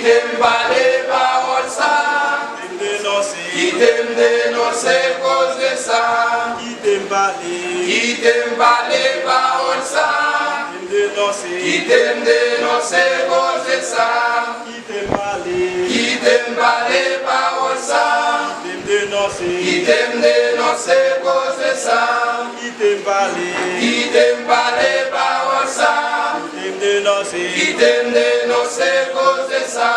t'aime pas les paroles ça, qui t'aime dénoncer cause de ça, qui t'aime pas les paroles ça, qui t'aime dénoncer cause de ça, qui t'aime pas les paroles ça, qui t'aime dénoncer cause de ça, qui t'aime pas les paroles ça, qui t'aime dénoncer cause de ça,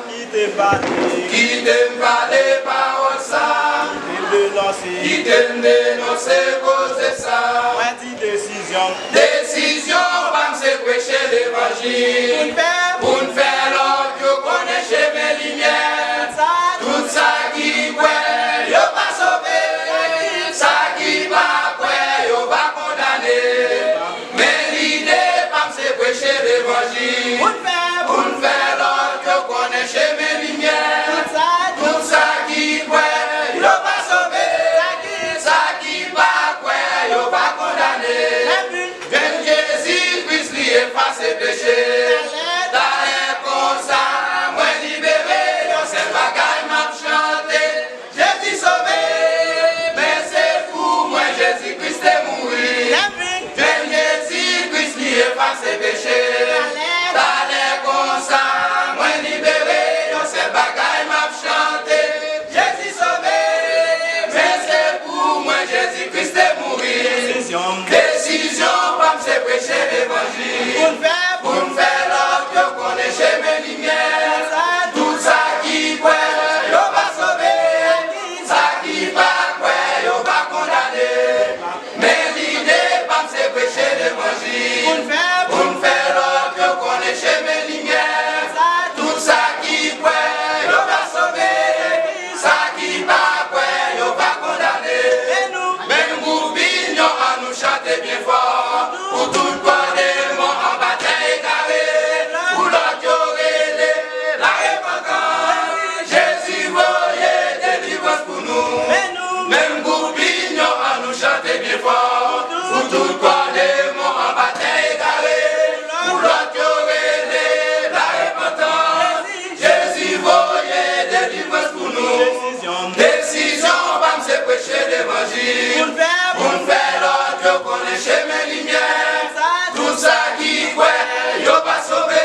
qui t'aime pas les paroles ça, qui t'aime dénoncer cause de ça. Décision, va me prêcher l'évangile. Pour nous faire l'ordre, yo connaît chez mes lumières. Tout ça qui croit, yo pas sauvé. Ça qui va croire, yo va condamner. Mais l'idée, va me prêcher l'évangile. Pour nous faire l'ordre, yo connaît chez mes lumières. Tout ça qui croit, yo pas sauvé. Ça qui va croire, yo va condamner. Même Jésus-Christ lui efface ses péchés. D'aller comme ça, moi libéré, yo c'est bagaille m'a chanté. Jésus sauvé, mais c'est fou, moi Jésus-Christ est mouru. Même Jésus-Christ lui efface ses péchés. D'aller comme ça, moi libéré, yo c'est bagaille m'a chanté. Jésus sauvé, mais c'est fou, moi Jésus-Christ est mouru. Décision, pas me prêcher l'évangile. Pour me faire l'ordre, yo connaît chez mes lumières. Tout ça qui croit, yo va sauver. Ça qui va croire, yo va condamner. Mais l'idée, pas me prêcher l'évangile. Pour me faire l'ordre, yo connaît chez mes lumières. Tout ça qui croit, yo va sauver. Ça qui va croire, yo va condamner. Même Goubignon à nous chanter bien fort. Pour tout le corps des morts en bataille égarée. Pour l'autre yorélé, la repentance. Jésus voyait délivrance pour nous. Même Goubignon à nous chanter bien fort. Pour tout le corps des morts en bataille égarée. Pour l'autre yorélé, la repentance. Jésus voyait délivrance pour nous. Décision, va me prêcher l'évangile. Pour me faire l'ordre, yo connaît chez mes lumières. Tout ça qui croit, yo pas sauvé.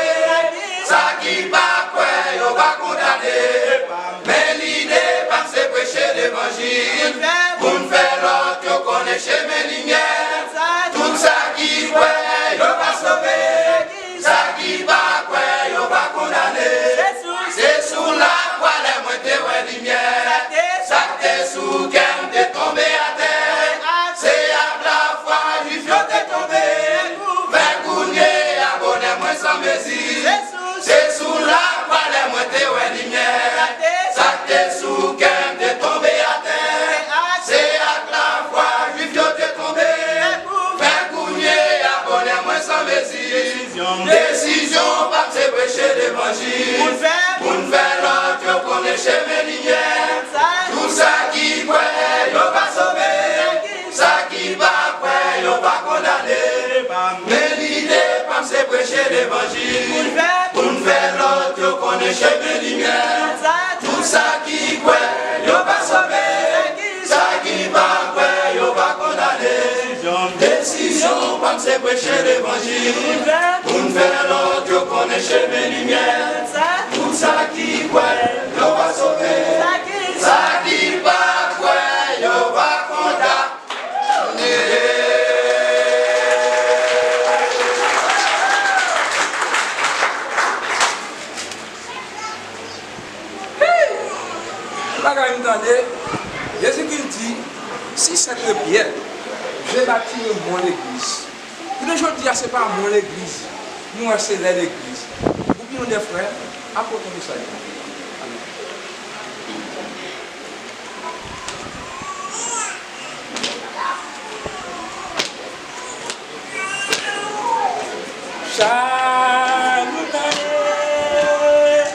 Ça qui pas croit, yo pas condamné. Mais l'idée, pas me prêcher l'évangile. Pour me faire l'ordre, yo connaît chez mes lumières. Tout ça qui croit, yo pas sauvé. Ça qui pas croit, yo pas condamné. C'est sous la croix, les moitiés ouais lumière. Ça t'est sous qu'elle t'est tombé à terre. C'est à la foi, du fiot t'est tombé. Vers Gounier, abonnez-moi sans mesure. C'est sous la croix, les moitiés ouais lumière. Ça t'est sous qu'elle t'est tombé à terre. C'est à la foi, du fiot t'est tombé. Vers Gounier, abonnez-moi sans mesure. Décision, pas me prêcher l'évangile. Pour nous faire l'ordre, yo connaît chez mes lumières. Tout ça qui croit, yo pas sauvé. Ça qui va croire, yo pas condamné. Mais l'idée, pas me prêcher l'évangile. Pour nous faire l'ordre, yo connaît chez mes lumières. Tout ça qui croit, yo pas sauvé. Ça qui va croire, yo pas condamné. Décision, pas me prêcher l'évangile. Pour nous faire l'ordre, yo connaît chez mes lumières. Tout ça qui croit, yo va sauver. Ça qui va croire, yo va condamner. Jésus-Christ dit, si c'est le bien, je bâtis mon église. Puis aujourd'hui, ce n'est pas mon église, nous c'est l'église. Ou bien des frères, apportons ça.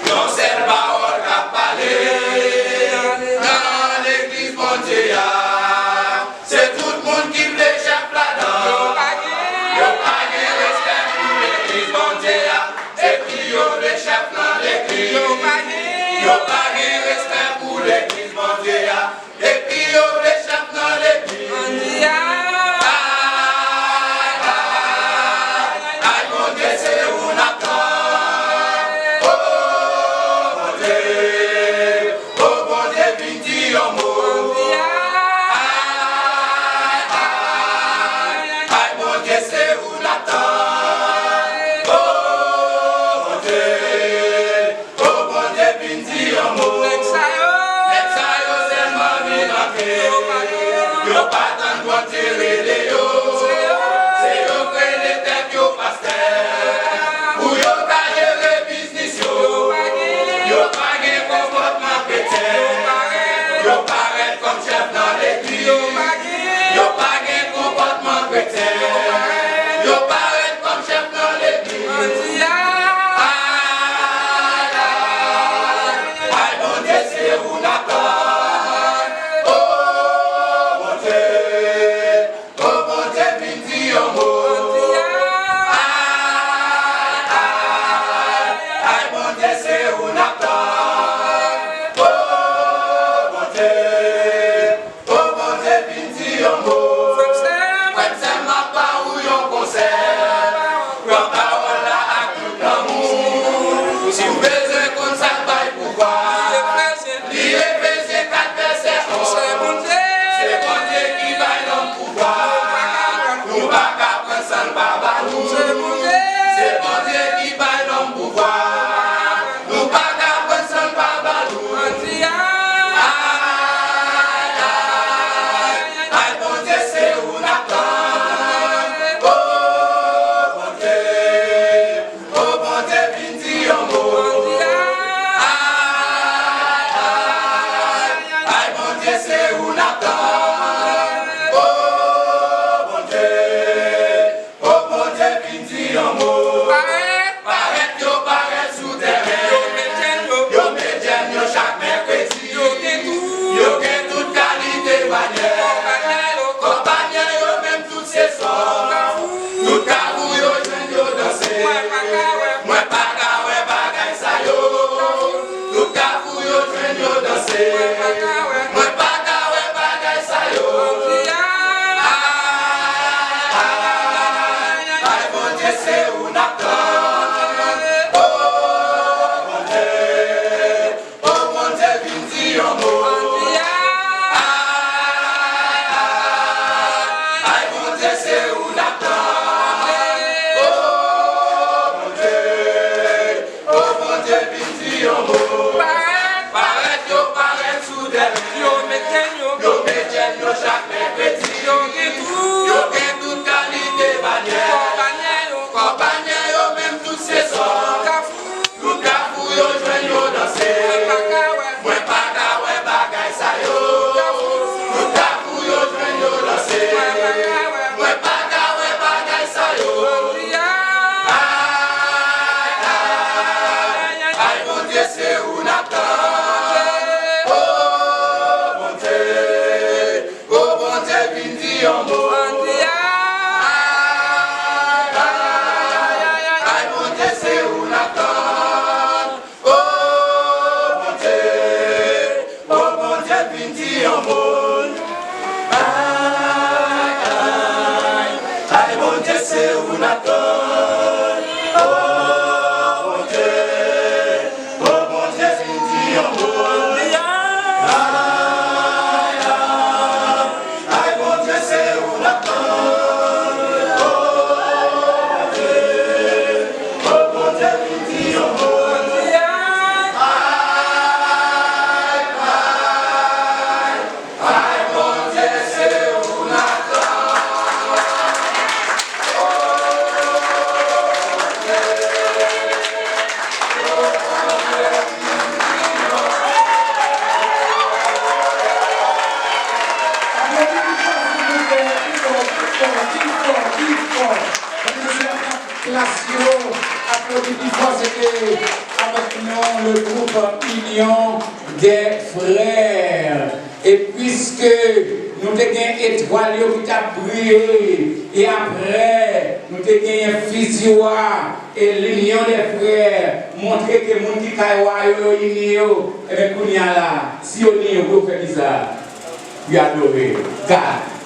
Conserva orga palais dans l'église mon Dieu. C'est tout le monde qui voulait chef là-dedans. Yo pas de respect pour l'église mon Dieu. Et puis yo le chef dans l'église. yo pas de respect pour l'église, mon Dieu. Et puis yo les chefs dans l'église. Aïe, mon Dieu, c'est où on attend. Oh, mon Dieu, viens dire un mot. Aïe, mon Dieu, c'est où on attend. Oh, mon Dieu, viens dire un mot. L'exayo, c'est ma vie d'entrée. Yo pas tant de tirer les yo. C'est yo que les têtes yo pasteur. Ou yo ka gérer business yo. Yo pas de comportement chrétien. Yo paraît comme chef dans l'église. Yo pas de comportement chrétien. Yo paraît comme chef dans l'église. Aïe, mon Dieu, c'est où l'attend. Oh, mon Dieu, viens dire un mot. Aïe, mon Dieu, c'est où l'attend. Oh, mon Dieu, viens dire un mot. Frère, c'est ma part où yon concert. Yon parole là à tout l'amour. Si vous besoin qu'on s'abaille pour voir. L'Éphésiens 4 verset 11. C'est bon Dieu qui baille l'homme pouvoir. Nous pas qu'à prendre ça pas balou. C'est bon Dieu qui baille l'homme pouvoir. Nous pas qu'à prendre ça pas balou. Aïe, bon Dieu, c'est où l'attend. Oh, bon Dieu, viens dire un mot. Aïe, bon Dieu, c'est où l'attend. Oh, bon Dieu, viens dire un mot. Paraît sous terrain. Yo médienne, yo chaque mercredi. Yo gen toute qualité bannière. Compagnie, yo même toutes ces sorts. Tout cabou, yo jwen yo danser. Moi pas ka wè bagay sa yo. Tout cabou, yo jwen yo danser. Moi pas ka wè bagay sa yo. Aïe, mon Dieu, c'est où l'attend. Oh, mon Dieu, viens dire un mot. Aïe, mon Dieu, c'est où l'attend. Oh, mon Dieu, viens dire un mot. Paraît sous terrain. Yo métienne, yo chaque mercredi. Yo gen toute qualité bannière. Compagnie, yo même toutes ces sorts. Tout cabou, yo jwen yo danser. Moi pas ka wè bagay sa yo. Tout cabou, yo jwen yo danser. Moi pas ka wè bagay sa yo. Aïe, mon Dieu, c'est où l'attend. Oh, mon Dieu, viens dire un mot. Aïe, mon Dieu, c'est où l'attend. Oh, mon Dieu, viens dire un mot. Aïe, mon Dieu, c'est où l'attend. Oh, mon Dieu, viens dire un mot. Aïe, mon Dieu, c'est où l'attend. Oh, mon Dieu, viens dire un mot. Aïe, mon Dieu, c'est où l'attend. C'était avec nous le groupe Union des frères. Et puisque nous avons une étoile qui a brillé, et après nous avons un fusion et l'Union des frères, montrer que les gens qui sont et bien, qu'on y a là, si on y est, on fait ça. Puis adorer. God.